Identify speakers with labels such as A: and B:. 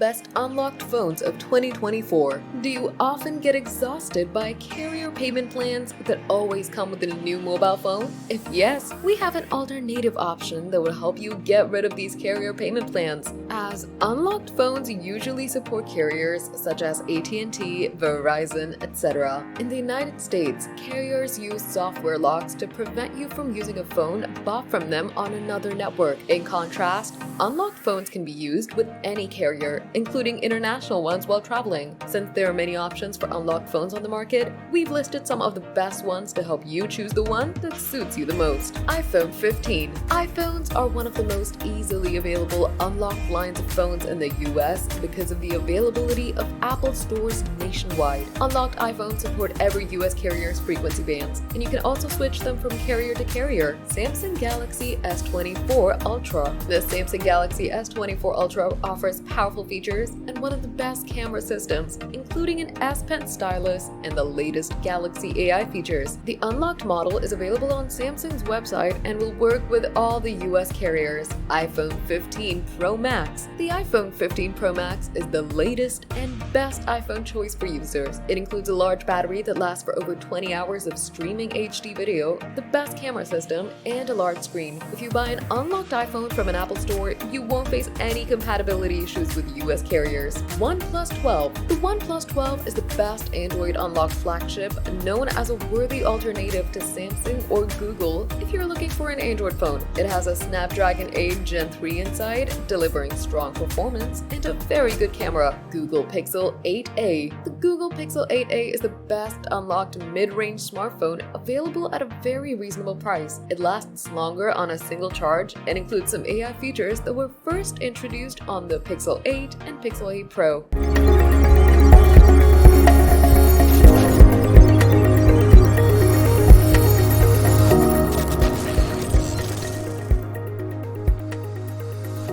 A: best unlocked phones of 2024. Do you often get exhausted by carrier payment plans that always come with a new mobile phone? If yes, we have an alternative option that will help you get rid of these carrier payment plans, as unlocked phones usually support carriers such as AT&T, Verizon, etc. In the United States, carriers use software locks to prevent you from using a phone bought from them on another network. In contrast, unlocked phones can be used with any carrier, including international ones while traveling. Since there are many options for unlocked phones on the market, we've listed some of the best ones to help you choose the one that suits you the most. iPhone 15. iPhones are one of the most easily available unlocked lines of phones in the US because of the availability of Apple stores nationwide. Unlocked iPhones support every US carrier's frequency bands, and you can also switch them from carrier to carrier. Samsung Galaxy S24 Ultra. The Samsung Galaxy S24 Ultra offers powerful features and one of the best camera systems, including an S Pen stylus and the latest Galaxy AI features. The unlocked model is available on Samsung's website and will work with all the US carriers. iPhone 15 Pro Max. The iPhone 15 Pro Max is the latest and best iPhone choice for users. It includes a large battery that lasts for over 20 hours of streaming HD video, the best camera system, and a large screen. If you buy an unlocked iPhone from an Apple store, you won't face any compatibility issues with US carriers. OnePlus 12. The OnePlus 12 is the best Android unlocked flagship, known as a worthy alternative to Samsung or Google if you're looking for an Android phone. It has a Snapdragon 8 Gen 3 inside, delivering strong performance and a very good camera. Google Pixel 8a. The Google Pixel 8a is the best unlocked mid-range smartphone available at a very reasonable price. It lasts longer on a single charge and includes some AI features that were first introduced on the Pixel 8 and Pixel 8 Pro.